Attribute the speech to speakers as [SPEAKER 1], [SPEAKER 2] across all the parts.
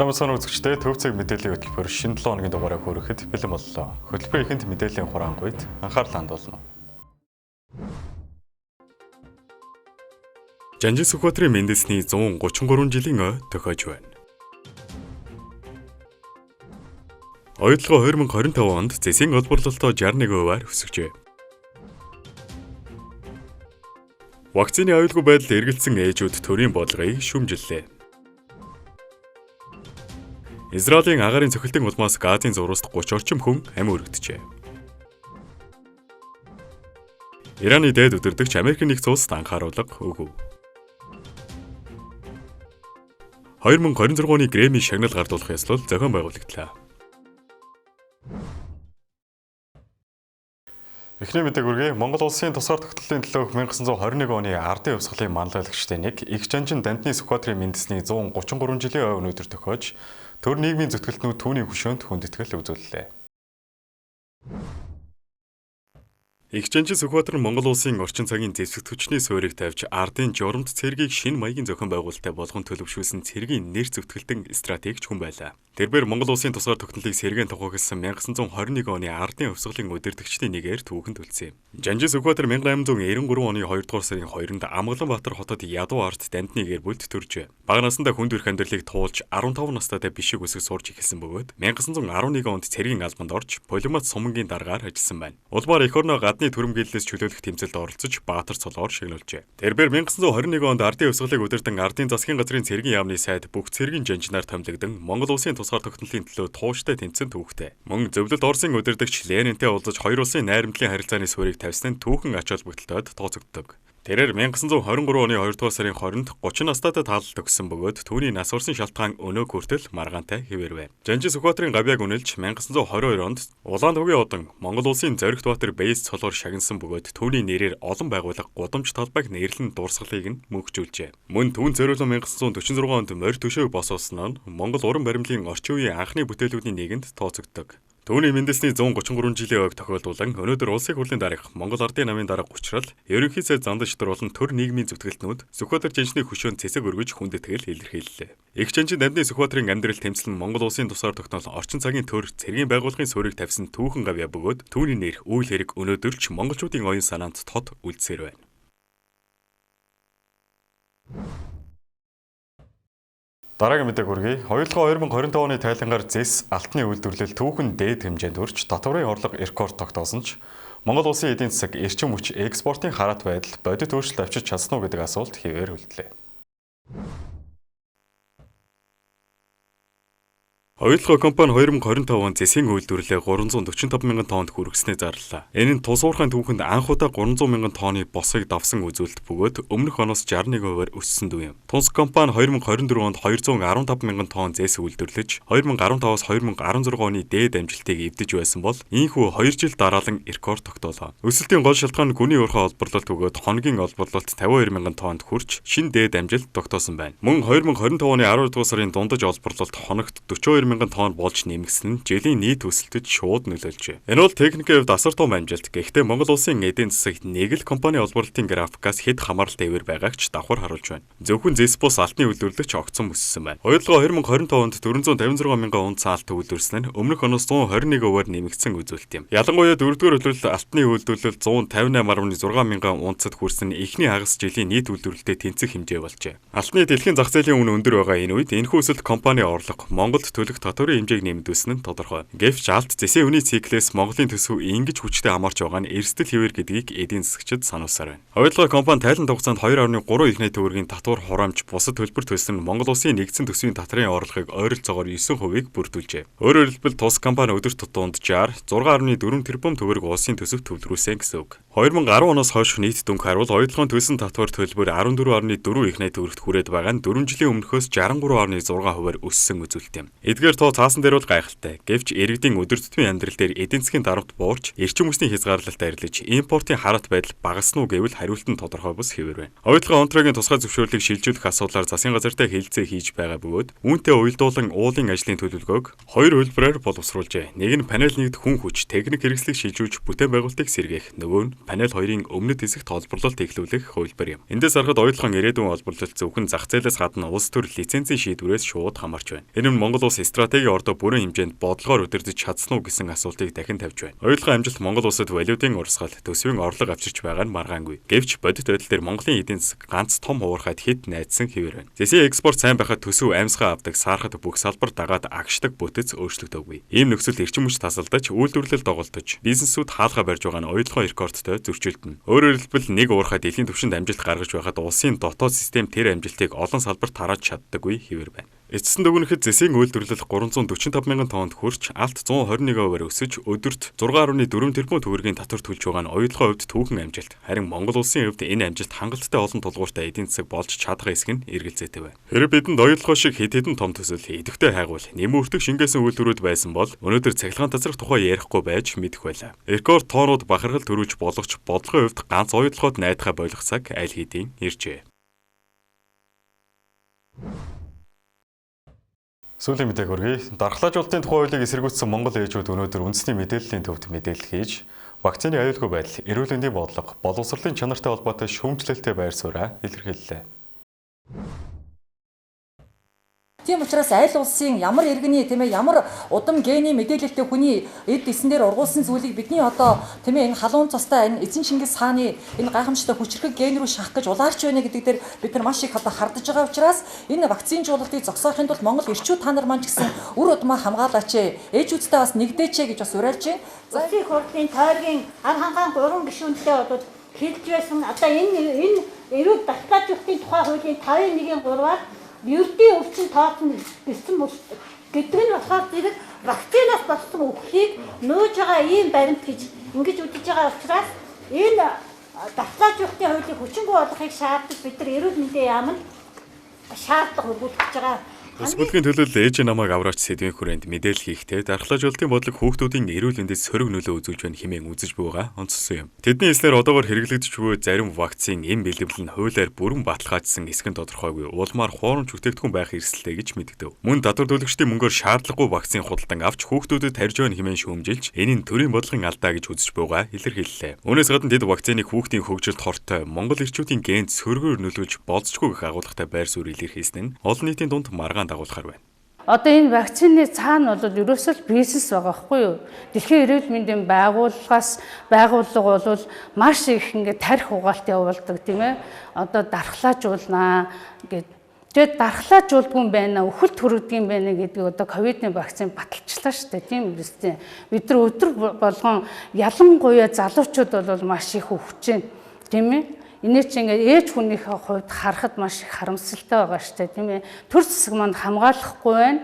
[SPEAKER 1] Сайн үзэгчдээ төвцөг мэдээллийн хөтөлбөр шинэ 7 хоногийн дугаараа хүрэхэд бэлэн боллоо. Хөтөлбөрийн ихэнх мэдээллийн хураангуйд анхаарлаа хандуулна. Жанжин Сүхбаатарын Мендэсний 133 жилийн ой тохиож байна. Оюутлогоо 2025 онд зэсийн олборлолтоо 61%-аар өсөжээ. Вакцины аюулгүй байдалд эргэлзсэн ээжүүд төрийн бодлогыг шүүмжиллээ. Израилийн агаарын цохилтын улмаас Газын зурваст 30 орчим хүн амь өргөдөжээ. Ираны дээд өдөрдөгч Америкийн нэгдсэн улсад анхааруулга өгөв. 2026 оны Грэмми шагнал гардуулах ёслол зохион байгуулагдлаа. Эхний мэдээг үргэе. Монгол улсын тусгаар тогтнолын төлөөх 1921 оны ардын хувьсгалын манлайлагчтай нэг их жанжин Дандны Сүхбаатарын Мендэсний 133 жилийн ой өнөөдөр тохиож төр нийгмийн зүтгэлтнүүд түүний хөшөөнд хүндэтгэл үзүүллээ. Их жанжин Сүхбаатар нь Монгол улсын орчин цагийн зэвсэгт хүчний суурийг тавьж ардын журамт цэргийг шинэ маягийн зохион байгуулалтад болгон төлөвшүүлсэн цэргийн нэр зүтгэлтэн стратегч хүн байлаа. Тэрээр Монгол улсын тусгаар тогтнолыг сэргээн тухайгласан 1921 оны ардын хувьсгалын удирдагчдын нэгээр түүхэнд үлдсэн. Жанжин Сүхбаатар 1893 оны 2 дугаар сарын 2-нд Амгаланбаатар хотод ядуу арт Дандны гэр бүлд төржээ. Бага наснда хүнд эрх амьдралыг туулж 15 настайдаа бишиг өсөж сурч эхэлсэн бөгөөд 1911 онд цэргийн албанд орж полимат сумангийн даргаар ажилласан байна. Улмаар эх орноо гадны төрөмгийллээс чөлөөлөх тэмцэлд оролцож Баатар цолоор шагнуулжээ. Тэрээр 1921 онд ардын хувьсгалыг удирдан ардын засгийн газрын цэргийн яамны сайд бүх цэргийн жанжинаар томилогдсон Монгол улсын тусгаар тогтнолын төлөө тууштай тэмцэн түүхтэй. Мөн зөвлөлт Оросын удирдагч Ленинтэй уулзаж хоёр улсын найрамдлын харилцааны суурийг тавьсан нь түүхэн ач холбогдолтойд тооцогддог. Тэрээр 1923 оны 2 дугаар сарын 20-нд 30 настайдаа таалал төгссөн бөгөөд түүний нас урсан шалтгаан өнөө хүртэл маргаантай хэвээр байна. Жанжин Сүхбаатарын гавьяаг үнэлж 1922 онд Улаантүгийн одон Монгол улсын Зоригт Баатар Бэйс цолоор шагнасан бөгөөд түүний нэрээр олон байгууллага гудамж талбайг нээрлэн дурсгалыг нь мөнхжүүлжээ. Мөн түүн зориулсан 1946 онд морь төшөөг босоосон нь Монгол уран баримлын орчин үеийн анхны бүтээлүүдийн нэгэнд тооцогддог. Түүний Мендэсний 133 жилийн ойг тохиолдуулан өнөөдөр улсын хурлын дарга Монгол Ардын намын дарга Гучрал, ерөнхий сайд Зандаж болон төр нийгмийн зүтгэлтнүүд Сүхбаатар жанжны хөшөөнд цэцэг өргөж хүндэтгэл илэрхийллээ. Их жанжин Дандны Сүхбаатарын амьдрал тэмцэл нь Монгол улсын тусгаар тогтнол орчин цагийн төр цэргийн байгууллагын суурийг тавьсан түүхэн гавьяа бөгөөд түүний нэр үйл хэрэг өнөөдөр ч монголчуудын оюун санаанд тод үлдсээр байна. Дараагийн мэдээг хүргэе. Хоёулаа 2025 оны тайлангаар ЗЭС алтны үйлдвэрлэл түүхэн дээд хэмжээнд хүрч татварын орлого рекорд тогтоосон ч Монгол улсын эдийн засаг эрчим хүч экспортын хараат байдал бодит өөрчлөлт авчиж чадсан уу гэдэг асуулт хэвээр үлдлээ. Оюутлогоо компани 2025 онд зэсийн үйлдвэрлэлээ 345 мянган тоннд хүргэснээ зарлаа. Энэ нь тус уурхайн түүхэнд анх удаа 300 мянган тонны босыг давсан үзүүлэлт бөгөөд өмнөх оноос 61%-аар өссөн дүү юм. Тунс компани 2024 онд 215 мянган тонн зэс үйлдвэрлэж 2015-аас 2016 оны дээд амжилтыг эвдэж байсан бол ийхүү 2 жил дараалан рекорд тогтоолоо. Өсөлтийн гол шалтгаан нь гүний уурхай олборлолт бөгөөд хоногийн олборлолт 52 мянган тоннд хүрч шинэ дээд амжилт тогтоосон байна. Мөн 2025 оны 12 дугаар сарын дундаж олборлолт хоногт 42 мянган тонн болж нэмэгдсэн нь жилийн нийт өсөлтөд шууд нөлөөлжээ. Энэ бол техникийн хувьд асар том амжилт. Гэхдээ Монгол улсын эдийн засагт нэг л компани олборлолтын графикаас хэд хамааралтай хэвээр байгааг ч давхар харуулж байна. Зөвхөн ЗЭС бус алтны үйлдвэрлэлч огцом өссөн байна. Оюутлогоо 2025 онд 456 мянган унц алт үйлдвэрсэн нь өмнөх оноос 121%-аар нэмэгдсэн үзүүлэлт юм. Ялангуяа 4-р үйлдвэрлэл алтны үйлдвэрлэл 158.6 мянган унцад хүрсэн эхний хагас жилийн нийт үйлдвэрлэлтэд тэнцэх хэмжээ болжээ. Алтны дэлхийн зах зээлийн үн өндөр байгаа энэ үед энэхүү өсөлт компани орлого Монголд төлөх татварын хэмжээг нэмэгдүүлсэн нь тодорхой. Гэвч алт зэсийн үнийн циклээс Монголын төсөв ингэж хүчтэй хамаарч байгаа нь эрсдэл хэвээр гэдгийг эдийн засагчид сануулсаар байна. Оюутлогоо компани тайланд хугацаанд 2.3 их найт төгрөгийн татвар хураамж бусад төлбөр төлсөн Монгол улсын нэгдсэн төсвийн татрын орлогыг ойролцоогоор 9%-ийг бүрдүүлжээ. Өөрөөр хэлбэл тус компани өдөрт тутамд 6.4 тэрбум төгрөг улсын төсөвт төвлөрүүлсэн гэсэн үг. 2010 оноос хойш нийт дүнг харуул оюутлогын төлсөн татвар төлбөр 14.4 их найт төгрөгт хүрээд байгаа нь 4 жилийн өмнөхөөс 63.6%-аар өссөн үзүүлэлт юм. Эдгээр Тэрбээр тоо цаасан дээр бол гайхалтай. Гэвч иргэдийн өдөр тутмын амьдрал дээр эдийн засгийн дарамт буурч, эрчим хүчний хязгаарлалт арилж, импортын хараат байдал багасна уу гэвэл хариулт нь тодорхой бус хэвээр байна. Оюутлын онцлогийн тусгай зөвшөөрлийг шилжүүлэх асуудлаар засгийн газартай хэлэлцээ хийж байгаа бөгөөд үүнтэй уялдуулан уулын ажлын төлөвлөгөөг хоёр хөлбрээр боловсруулжээ. Нэг нь панел нэгд хүн хүч, техник хэрэгслийг шилжүүлж бүтээн байгуулалтыг сэргээх, нөгөө нь панел хоёрын өмнөд хэсэгт холборлолт эхлүүлэх хөлбөр юм. Эндээс харахад оюутлын ирээдүйн холборлолт зөвхөн зах зээлээс гадна улс төр лицензийн шийдвэрээс шууд хамаарч байна. Энэ нь Монгол улс стратегийн ордоо бүрэн хэмжээнд бодлогоор удирдах чадсан уу гэсэн асуултыг дахин тавьж байна. Оюутлын амжилт Монгол улсад валютын урсгал, төсвийн орлого авчирч байгаа нь маргаангүй. Гэвч бодит байдал дээр Монголын эдийн засаг ганц том хуурхайд хэд найдсан хэвээр байна. Зэсийн экспорт сайн байхад төсөв амьсгаа авдаг, саархад бүх салбар дагаад агшдаг бүтэц өөрчлөгдөөгүй. Ийм нөхцөлд эрчим хүч тасалдаж, үйлдвэрлэл доголдож, бизнесүүд хаалга барьж байгаа нь оюутлын рекордтой зөрчилдөнө. Өөрөөр хэлбэл нэг уурхай дэлхийн түвшинд амжилт гаргаж байхад улсын дотоод систем тэр амжилтыг олон салбарт тарааж чаддаггүй хэвээр байна. Эцэст нь дүгнэхэд зэсийн үйлдвэрлэл 345 мянган тоннд хүрч алт 121%-аар өсөж өдөрт 6.4 тэрбум төгрөгийн татвар төлж байгаа нь оюутлын хувьд түүхэн амжилт. Харин Монгол улсын хувьд энэ амжилт хангалттай олон тулгууртай эдийн засаг болж чадах эсэх нь эргэлзээтэй байна. Хэрэв бидэнд оюутлын шиг хэд хэдэн том төсөл идэвхтэй хайгуул нэмүртэг шингээсэн үйлдвэрүүд байсан бол өнөөдөр цахилгаан тасрах тухай ярихгүй байж мэдэх байлаа. Рекорд тоонууд бахархал төрүүлж болгоч бодлогын хувьд ганц оюутлогод найдахаа болох цаг аль хэдийн иржээ. Сүүлийн мэдээг хүргэе. Дархлаажуулалтын тухай хуулийг эсэргүүцсэн Монгол ээжүүд өнөөдөр үндэсний мэдээллийн төвд мэдээлэл хийж, вакцины аюулгүй байдал, эрүүл мэндийн бодлого, боловсролын чанартай холбоотой шүүмжлэлтэй байр сууриа илэрхийллээ.
[SPEAKER 2] Тийм учраас аль улсын ямар иргэний ямар удам гений мэдээлэлтэй хүний эд эсэн дээр ургуулсан зүйлийг бидний одоо энэ халуун цустай энэ эзэн Чингис хааны энэ гайхамшигтай хүчрхэг ген рүү шахах гэж улаарч байна гэдэг дээр бид нар маш их одоо хардж байгаа учраас энэ вакцинжуулалтыг зогсоохын тулд Монгол ирчүүд та нар маань ч гэсэн үр удмаа хамгаалаач, ээжүүдтэй бас нэгдээч гэж бас уриалж байна.
[SPEAKER 3] Засгийн хурлын тойргийн ар хамгаан 3 гишүүнтэй одоо хэлж байсан. Одоо энэ эрүүл дархлаажуулалтын тухай хуулийн 5.1-3-аар ердийн өвчин тооцно гэсэн гэдэг нь болохоор зэрэг вакцинаас болсон үхлийг нөөж байгаа ийм баримт гэж ингэж үзэж байгаа учраас энэ дархлаажуулалтын хуулийг хүчингүй болгохыг шаардаж бид нар эрүүл мэндийн яамд шаардлага өргүүлж байгаа.
[SPEAKER 1] Ус бүлгийн төлөөлөл ээж намайг авраач сэдвийн хүрээнд мэдээлэл хийхдээ дархлаажуулалтын бодлого хүүхдүүдийн эрүүл мэндэд сөрөг нөлөө үзүүлж байна хэмээн үзэж байгаа онцлсон юм. Тэдний хэлснээр одоогоор хэрэглэгдэж буй зарим вакцин эм бэлэвэл нь хуулиар бүрэн баталгаажсан эсэх нь тодорхойгүй улмаар хуурамч бүтээгдэхүүн байх эрсдэлтэй гэж мэдэгдэв. Мөн татвар төлөгчдийн мөнгөөр шаардлагагүй вакцин худалдан авч хүүхдүүдэд тарьж байна хэмээн шүүмжилж энэ нь төрийн бодлогын алдаа гэж үзэж байгаа илэрхийллээ. Үүнээс гадна тэд вакциныг хүүхдийн хөгжилд хортой Монгол ирчүүдийн генд сөргөөр нөлөөлж болцчгүй гэх агуулгатай байр суурь илэрхийлсэн нь олон нийтийн дунд маргаан дагуулхаар байна.
[SPEAKER 4] Одоо энэ вакцины цаана бол ерөөсөө бизнес байгаа хгүй юу? Дэлхийн эрүүл мэндийн байгууллага бол маш их ингээд тарих угаалт явуулдаг тийм ээ. Одоо дархлаажуулнаа гэдэг. Тэгээд дархлаажуулдгүй юм байна, өхөлт хүргэдэг юм байна гэдэг одоо ковидын вакцин баталчлаа шүү дээ тийм үстэй. Бид нар өдөр болгон ялангуяа залуучууд бол маш их өвч байна тийм ээ. Эний чинь ингээд ээж хүнийхээ хувьд харахад маш их харамсалтай байгаа шүү дээ тийм ээ. Төр засаг маань хамгаалахгүй байна.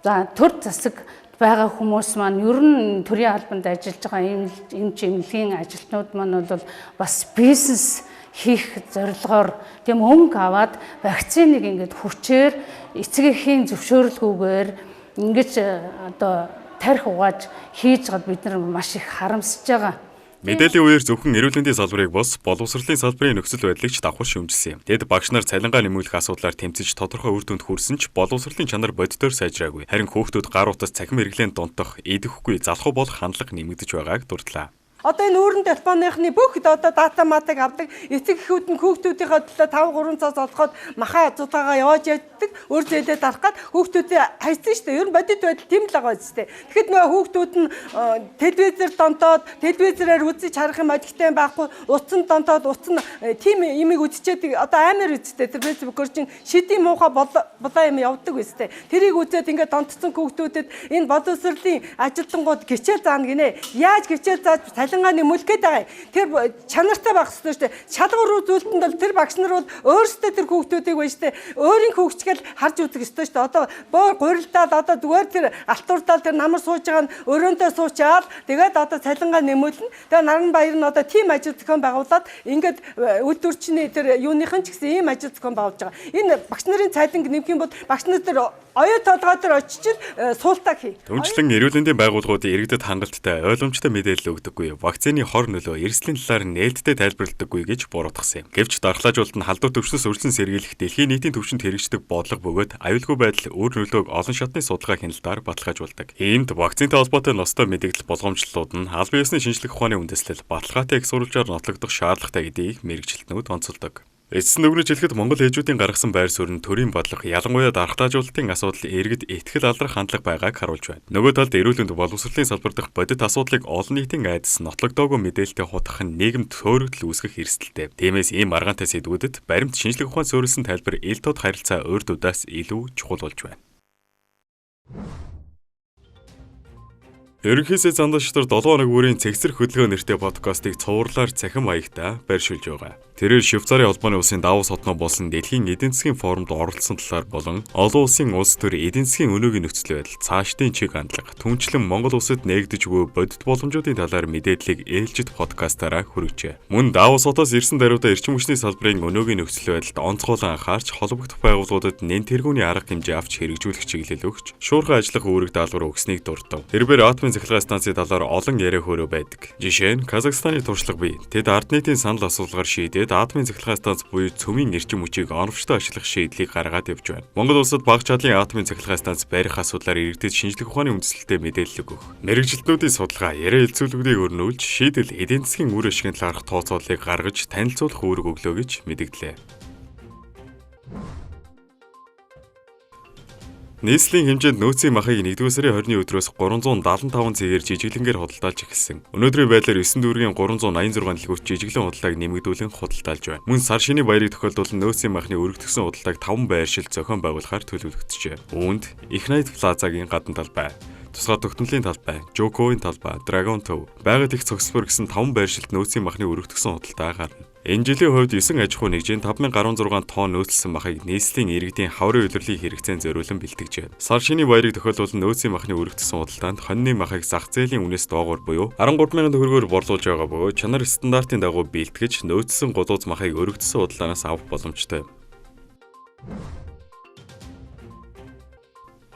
[SPEAKER 4] За төр засаг байгаа хүмүүс маань ер нь төрийн албанд ажиллаж байгаа эмч эмнэлгийн ажилтнууд маань бол бас бизнес хийх зорилгоор тийм мөнгө аваад вакциныг ингээд хүчээр эцгийн зөвшөөрлгүйгээр ингэж одоо тарих угааж хийж гад бид нар маш их харамсаж байгаа.
[SPEAKER 1] Мэдээллийн үеэр зөвхөн эрүүл мэндийн салбарыг бос боловсролын салбарын нөхцөл байдлыг ч давхар шүүмжилсэн юм. Тэд багш нар цалингаа нэмүүлэх асуудлаар тэмцэж тодорхой үр дүнд хүрсэн ч боловсролын чанар бодитоор сайжраагүй. Харин хүүхдүүд гар утас цахим хэрэглээнд дунтах, идэвхгүй залхуу болох хандлага нэмэгдэж байгааг дурдлаа.
[SPEAKER 5] Одоо энэ өөрөн телефоныхны бүх одоо дата матыг авдаг эцэг эхүүд нь хүүхдүүдийнхээ төлөө 5-3 цаас олоход махаа зутаагаа явааж яддаг өөр зээлээ дарах гад хүүхдүүдээ хайсан шүү дээ. Ер нь бодит байдал тийм л байгаа шүү дээ. Тэгэхэд нөгөө хүүхдүүд нь телевизээр донтоод телевизээр үзэж харах юм ажигтай байхгүй утсан донтоод утсан тийм имийг үзчихэд одоо амар үзтэй тэр фэйсбүүкээр чинь шидийн муухай булаа юм явдаг үстэй. Тэрийг үзээд ингээд донтсон хүүхдүүдэд энэ боловсролын ажилтнууд гिचээл заана гинэ. Яаж гिचээл зааж цалингаа нэмүүлэх гээд байгаа. Тэр чанартай байх ёстой шүү дээ. Шалгуур руу зүйлтэнд бол тэр багш нар бол өөрсдөө тэр хүүхдүүдийг байна шүү дээ. Өөрийн хүүхчгээл харж үзэх ёстой шүү дээ. Одоо боо гурилдаад одоо зүгээр тэр алтуурдаал тэр намар сууж байгаа нь өрөөндөө суучаал тэгээд одоо цалингаа нэмүүлнэ. Тэгээд Наранбаяр нь одоо тим ажил зохион байгуулад ингээд үйлдвэрчний тэр юуныхын ч гэсэн ийм ажил зохион байгуулж байгаа. Энэ багш нарын цалинг нэмэх юм бол багш нар тэр оюу толгой дээр очиж суултаа хий.
[SPEAKER 1] Түүнчлэн эрүүл мэндийн байгууллагууд иргэдэд хангалттай ойлгомжтой мэдээлэл өгдөггүй, вакцины хор нөлөө эрсдлийн талаар нээлттэй тайлбарладаггүй гэж буруутгасан юм. Гэвч дархлаажуулалт нь халдвар төвчнөөс үржин сэргийлэх дэлхийн нийтийн түвшинд хэрэгждэг бодлого бөгөөд аюулгүй байдал үр нөлөөг олон шатны судалгаа хяналтаар баталгаажуулдаг. Иймд вакцинтай холбоотой ностой мэдээлэл болгоомжлолууд нь албан ёсны шинжлэх ухааны үндэслэл баталгаатай их сурвалжаар нотлогдох шаардлагатай гэдгийг мэрэгчлэтнүүд онцолдог. Эцэст нөгөөж хэлэхэд Монгол ээжүүдийн гаргасан байр суурь нь төрийн бодлого, ялангуяа дархлаажуулалтын асуудал иргэд итгэл алдрах хандлага байгааг харуулж байна. Нөгөө талд эрүүл мэнд боловсролын салбар дахь бодит асуудлыг олон нийтийн айдас нотлогдоогүй мэдээлэлтэй хутгах нь нийгэмд төөрөгдөл үүсгэх эрсдэлтэй. Тиймээс ийм маргаантай сэдвүүдэд баримт шинжлэх ухаан суурилсан тайлбар ил тод харилцаа урьд удаас илүү чухал болж байна. Ерөнхийдөө зандаа шатар 7 хоног бүрийн цэгцэр хөдөлгөөн нэртэй подкастыг цувралаар цахим маягтаа барьшуулж байгаа. Тэрээр Швейцарын холбооны улсын Давос хотноо болсон дэлхийн эдийн засгийн форумд оролцсон талаар болон олон улсын улс төр эдийн засгийн өнөөгийн нөхцөл байдал, цаашдын чиг хандлага, түнчлэн Монгол улсад нээгдэж буй бодит боломжуудын талаар мэдээллийг ээлжид подкастаараа хүргэжээ. Мөн Давос хотоос ирсэн даруйдаа эрчим хүчний салбарын өнөөгийн нөхцөл байдалд онцгойлон анхаарч холбогдох байгууллагуудад нэн тэргүүний арга хэмжээ авч хэрэгжүүлэх чиглэл өгч, шуурхай ажиллах үүрэг даалгавар өгснийг дурдав. Тэрээр атомын цахилгаан станцын талаар олон яриа хөөрөө байдаг. Жишээ нь Казахстаны туршлага бий. Тэд ард нийтийн санал асуулгаар шийдээд атомын цахилгаан станц буюу цөмийн эрчим хүчийг оновчтой ашиглах шийдлийг гаргаад явж байна. Монгол улсад бага чадлын атомын цахилгаан станц барих асуудлаар иргэдэд шинжлэх ухааны үндэслэлтэй мэдээлэл өгөх. Мэргэжилтнүүдийн судалгаа, яриа хэлцүүлгүүдийг өрнүүлж, шийдэл эдийн засгийн үр ашигын талаарх тооцооллыг гаргаж танилцуулах үүрэг өглөө гэж мэдэгдлээ. Нийслэлийн хэмжээнд нөөцийн махыг 1-р сарын 20-ны өдрөөс 375 цэгээр жижиглэнгээр худалдаалж эхэлсэн. Өнөөдрийн байдлаар 9 дүүргийн 386 дэлгүүрт жижиглэн худалдааг нэмэгдүүлэн худалдаалж байна. Мөн сар шинийн баярыг тохиолдуулан нөөцийн махны өргөдсөн худалдааг 5 байршил зохион байгуулахаар төлөвлөгдөжээ. Үүнд Их Найд Плазагийн гадна талбай, тусгай тогтнолын талбай, Жокогийн талбай, Драгон Төв, байгаль их цогцлбор гэсэн 5 байршилд нөөцийн махны өргөдсөн худалдаа гарна. Энэ жилийн хувьд 9 аж ахуй нэгжийн 5016 тонн нөөцлсөн махыг нийслэлийн иргэдийн хаврын удирлын хэрэгцээнд зориулан бэлтгэжээ. Сар шинийн баярыг тохиолдуулан нөөцийн махны өргөдсөн худалдаанд хоньны махыг зах зээлийн үнээс доогуур буюу 13,000 төгрөгөөр борлуулж байгаа бөгөөд чанар стандартын дагуу бэлтгэж нөөцлсөн голууз махыг өргөдсөн худалдаанаас авах боломжтой.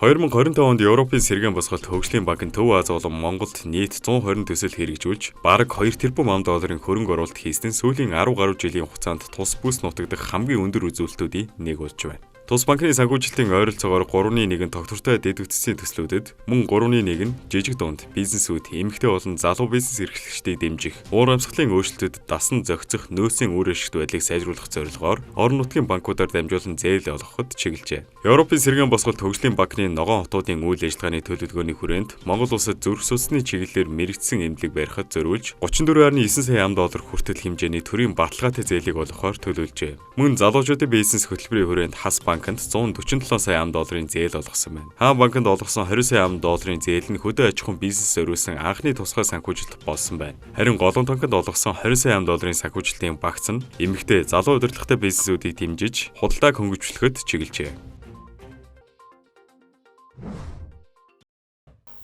[SPEAKER 1] 2025 онд Европын сэргээн босголт хөгжлийн банк нь Төв Аз болон Монголд нийт 120 төсөл хэрэгжүүлж, бараг 2 тэрбум долларын хөрөнгө оруулалт хийсэн сүүлийн 10 гаруй жилийн хугацаанд тус бүс нутагдах хамгийн өндөр үзүүлэлтүүдийн нэг болж байна. Тус банкны санхүүжилтийн ойролцоогоор 3.1 тогтвортой дэд бүтцийн төслүүдэд, мөн 3.1 нь жижиг дунд бизнесүүд, эмэгтэй болон залуу бизнес эрхлэгчдийг дэмжих, уур амьсгалын өөрчлөлтөд дасан зохицох нөөцийн үр ашигт байдлыг сайжруулах зорилгоор орон нутгийн банкудаар дамжуулан зээл олгоход чиглэжээ. Европын сэргээн босголт хөгжлийн банкны ногоон хотуудын үйл ажиллагааны төлөвлөгөөний хүрээнд Монгол улсад зүрх судасны чиглэлээр мэрэгдсэн эмнэлэг барихад зориулж 34.9 сая доллар хүртэл хэмжээний төрийн баталгаатай зээлийг олгохоор төлөвлөжээ. Мөн залуучуудын бизнес хөтөлбөрийн хүрээнд Хас банкнд 147 сая долларын зээл олгосон байна. Хаан банкнд олгосон 20 сая долларын зээл нь хөдөө аж ахуйн бизнес зориулсан анхны тусгай санхүүжилт болсон байна. Харин Голланд банкнд олгосон 20 сая долларын санхүүжилтийн багц нь эмэгтэй залуу удирдлагатай бизнесүүдийг дэмжиж худалдааг хөнгөвчлөхөд чиглэжээ.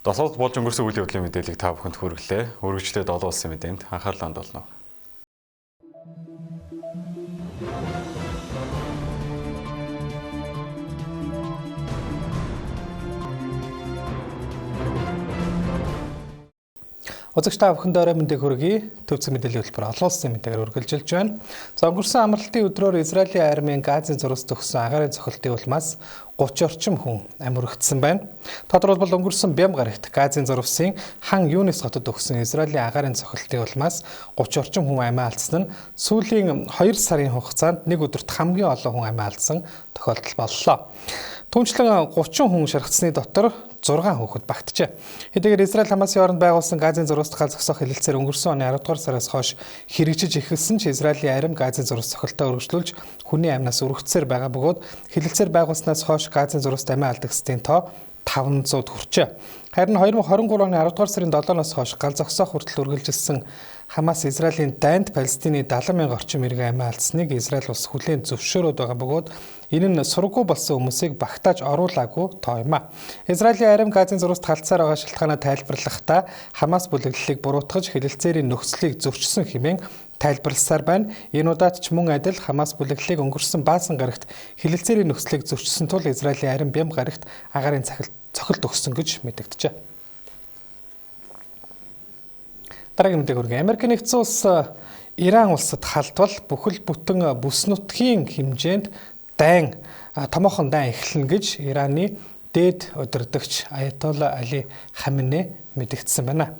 [SPEAKER 1] Досолд болж өнгөрсөн үйл явдлын мэдээллийг та бүхэнд хүргэлээ. Үргэлжлээд 7 улсын мэдээнд анхаарлаа хандуулна.
[SPEAKER 6] Үзэгч та бүхэнд орой мэндийг хүргэе. Төвцөн мэдээллийн хөтөлбөр олон улсын мэдээгээр үргэлжилж байна. За өнгөрсөн амралтын өдрөөр Израилийн армийн Газын зурагт төгссөн агаарын цохилтын улмаас 30 орчим хүн амьд байна. Тодорхойлбол өнгөрсөн бям гарагт Газын зурвсын хан Юнис хотод төгссөн Израилийн агаарын цохилтын улмаас 30 орчим хүн амиа алдсан нь сүүлийн 2 сарын хугацаанд нэг өдөрт хамгийн олон хүн амиа алдсан тохиолдол боллоо. Түүнчлэн 30 хүн шархтсны дотор 6 хүүхэд багтжээ. Хэдийгээр Израиль Хамасын хооронд байгуулсан Газын зурвас гал зогсоох хэлэлцээр өнгөрсөн оны 10 дугаар сараас хойш хэрэгжиж эхэлсэн ч Израилийн арим Газын зурвас цохилтоо өргөжлүүлж хүний амнаас өргөцсөөр байгаа бөгөөд хэлэлцээр байгуулснаас хойш Газын зурваст амиа алдагчдын тоо 500-д хүрчээ. Харин 2023 оны 10 дугаар сарын 7-оос хойш гал зогсоох хүртэл үргэлжилсэн Хамас Израилийн дайнд Палестины 70,000 орчим иргэн амиа алдсныг Израиль улс хүлээн зөвшөөрөөд байгаа бөгөөд энэ нь сургуу болсон хүмүүсийг багтааж оруулаагүй тоо юм а. Израилийн арим Газын зурваст халдсаар байгаа шалтгаанаа тайлбарлахдаа Хамас бүлэглэлийг буруутгаж хэлэлцээрийн нөхцөлийг зөрчсөн хэмээн тайлбарласаар байна. Энэ удаад ч мөн адил Хамас бүлэглэлийг өнгөрсөн баасан гарагт хилэлцээрийн нөхцөлийг зөрчсөн тул Израилийн арин бям гарагт агаарын цохилт өгсөн гэж мэдэгджээ. Дараагийн мэдээ хүргэе. Америк нэгдсэн улс Иран улсад халдвал бүхэл бүтэн бүс нутгийн хэмжээнд томоохон дайн эхэлнэ гэж Ираны дээд удирдагч Аятолла Али Хаменей мэдэгдсэн байна.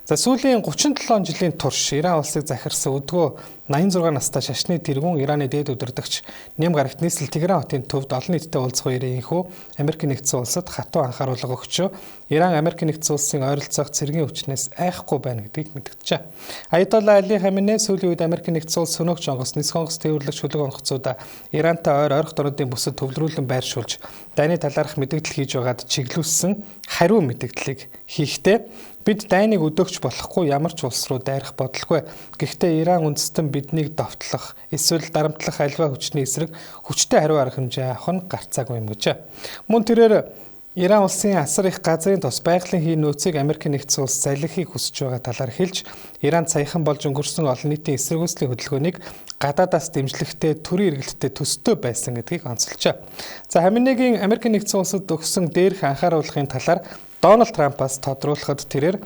[SPEAKER 6] За сүүлийн 37 жилийн турш Иран улсыг захирсан өдгөө 86 настай шашны тэргүүн Ираны дээд удирдагч Ням гарагт нийслэл Тегеран хотын төвд олон нийтэд уулзах үеийнхүү Америк нэгдсэн улсад хатуу анхааруулга өгч Иран Америк нэгдсэн улсын ойролцоох цэргийн хүчнээс айхгүй байна гэдгийг мэдгджээ. Аятолла Али Хаменей сүүлийн үед Америк нэгдсэн улс сөнөөгч онгоц, нисэх онгоц тээвэрлэгч хөлөг онгоцуудаа Ирантай ойрох дорнодын бүсэд төвлөрүүлэн байршуулж дайны талаарх мэдээлэл хийж байгаад чиглүүлсэн хариу мэдээллийг хийхдээ бид дайныг өдөөгч болохгүй ямар ч улс руу дайрах бодолгүй. Гэхдээ Иран үндэстэн биднийг довтлох эсвэл дарамтлах альва хүчний эсрэг хүчтэй хариу арга хэмжээ авах нь гарцаагүй юм гэж. Мөн тэрээр Иран улсын асар их газрын тус байгалийн хийн нөөцийг Америк нэгдсэн улс залхихыг хүсэж байгаа талаар хэлж, Иран саяхан болж өнгөрсөн олон нийтийн эсэргүүцлийн хөдөлгөөнийг гадаадаас дэмжлэхтэй төрийн эргэлттэй төстэй байсан гэдгийг онцолжээ. За Хаменейгийн Америк нэгдсэн улсад өгсөн дээрх анхааруулгын талаар Дональд Трампаас тодруулахад тэрээр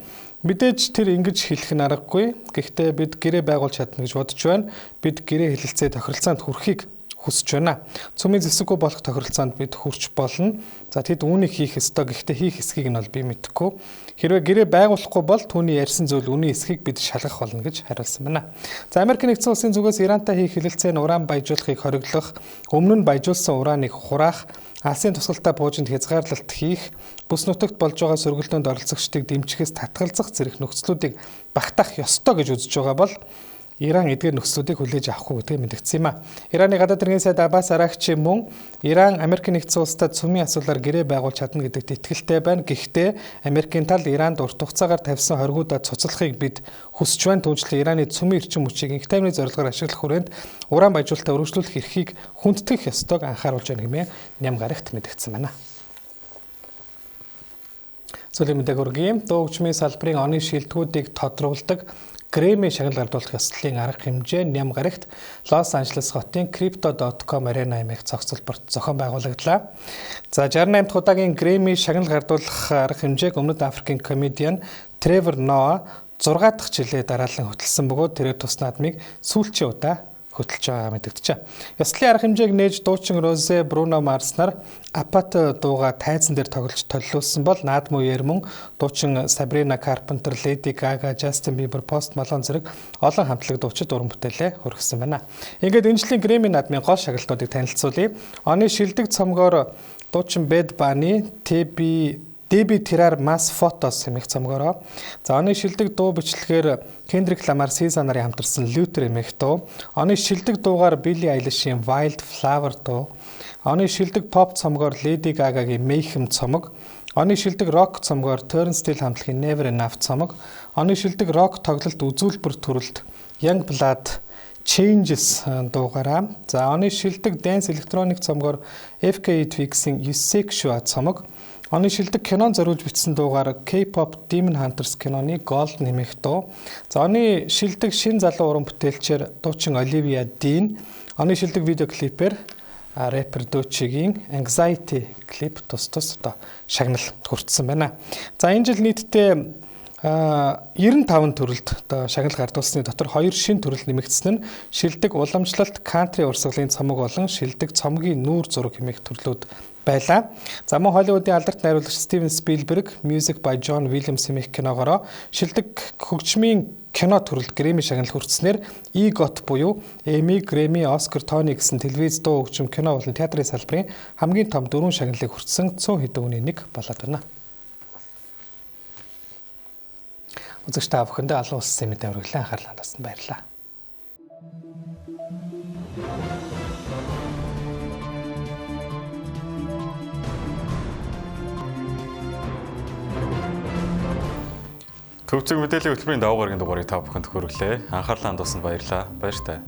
[SPEAKER 6] мэдээж тэр ингэж хэлэх нь аргагүй. Гэхдээ бид гэрээ байгуулж чадна гэж бодож байна. Бид гэрээ хэлэлцээ тохиролцоонд хүрэхийг хүсэж байна. Цөмийн зэвсэггүй болох тохиролцоонд бид хүрч болно. За тэд үүнийг хийх ёстой. Гэхдээ хийх эсхийг нь бол би мэдэхгүй. Хэрвээ гэрээ байгуулахгүй бол түүний ярьсан зүйл үнийн эсхийг бид шалгах болно гэж хариулсан байна. За Америк нэгдсэн улсын зүгээс Ирантай хийх хэлэлцээ нь уран баяжуулахыг хориглох, өмнө нь баяжуулсан ураныг хураах, Асын тусгалтай буужинд хязгаарлалт хийх, бүс нутагт болж байгаа сөргөлдөөнд оролцогчдыг дэмжихээс татгалзах зэрэг нөхцлүүдийг багтаах ёстой гэж үзэж байгаа бол Иран эдгээр нөхцлүүдийг хүлээж авахгүй гэдгийг мэдгдсэн юм а. Ираны гадаад иргэн сайд Аббас Арагчи мөн Иран Америк нэгдсэн улстай цөмийн асуудлаар гэрээ байгуулж чадна гэдэгт итгэлтэй байна. Гэхдээ Америкийн тал Иранд урт хугацаагаар тавьсан хоригуудаа цуцлахыг бид хүсэж байна. Түүнчлэн Ираны цөмийн эрчим хүчийг инх тайвны зорилгоор ашиглах хүрээнд уран баяжуулалтаа өргөжлүүлэх эрхийг хүндэтгэх ёстойг анхааруулж байна хэмээн Ням гарагт мэдгдсэн байна. Сүүлийн мэдээ хүргэе. Дуу хөгжмийн салбарын оны шилдэгүүдийг тодруулдаг Грэмми шагнал гардуулах ёслолын арга хэмжээ Ням гарагт Лос Анжелес хотын Crypto.com Arena хэмээх зохицолборт зохион байгуулагдлаа. За 68 дахь удаагийн Грэмми шагнал гардуулах арга хэмжээг Өмнөд Африкийн комедиан Тревор Ноа 6 дахь жилээ дараалан хөтлсөн бөгөөд тэрээр тус наадмыг сүүлчийн удаа хөтлж байгаа мэдэгджээ. Ёслолын арга хэмжээг нээж дуучин Розе Бруно Марс нар Апат дууга тайзан дээр тоглож төлөвлөсөн бол наадмын үеэр мөн дуучин Сабрина Карпентер, Леди Гага, Джастин Бибер, Пост Малон зэрэг олон хамтлаг дуучид уран бүтээлээ хүргэсэн байна. Ингээд энэ жилийн Грэмми наадмын гол шагналтуудыг танилцуулъя. Оны шилдэг цомгоор дуучин Bad Bunny, Debbie Tirar Mas Photos хэмээх цомгоороо. За оны шилдэг дуу бичлэгээр Kendrick Lamar SZA нарын хамтарсан Luther хэмээх дуу. Оны шилдэг дуугаар Billie Eilish-ийн Wild Flower дуу. Оны шилдэг pop цомгоор Lady Gaga-гийн Mayhem цомог. Оны шилдэг rock цомгоор Turnstile хамтлагийн Never Enough цомог. Оны шилдэг rock тоглолт үзүүлбэр төрөлд Youngblood Changes дуугаараа. За оны шилдэг dance electronic цомгоор FKA Twigs-ийн Yusexual цомог. Оны шилдэг кинон зориулж бичсэн дуугаар K-pop Demon Hunters киноны Golden хэмээх дуу. За оны шилдэг шин залуу уран бүтээлчээр дуучин Olivia Dean. Оны шилдэг видео клипээр рэпер Doechii-гийн Anxiety клип тус шагнал хүртсэн байна. За энэ жил нийтдээ 95 төрөлд шагнал гардуулсны дотор 2 шин төрөл нэмэгдсэн нь шилдэг уламжлалт кантри урсгалын цомог болон шилдэг цомгийн нүүр зураг хэмээх төрлүүд байлаа. За мөн Холливуудын алдарт найруулагч Стивен Спилберг Music by John Williams хэмээх киногоороо шилдэг хөгжмийн кино төрөлд Грэмми шагнал хүртснээр EGOT буюу Emmy, Grammy, Oscar, Tony гэсэн телевиз, дуу, хөгжим, кино болон театрын салбарын хамгийн том 4 шагналыг хүртсэн 100 хэдэн хүний нэг болоод байна. Үзэгч та бүхэндээ олон улсын мэдээ хүргэлэн анхаарлаа хандуулсанд баярлалаа.
[SPEAKER 1] Төвцөг мэдээллийн хөтөлбөрийн давуу гарагийн дугаарыг та бүхэнд хүргэлээ. Анхаарлаа хандуулсанд баярлалаа. Баяр таа.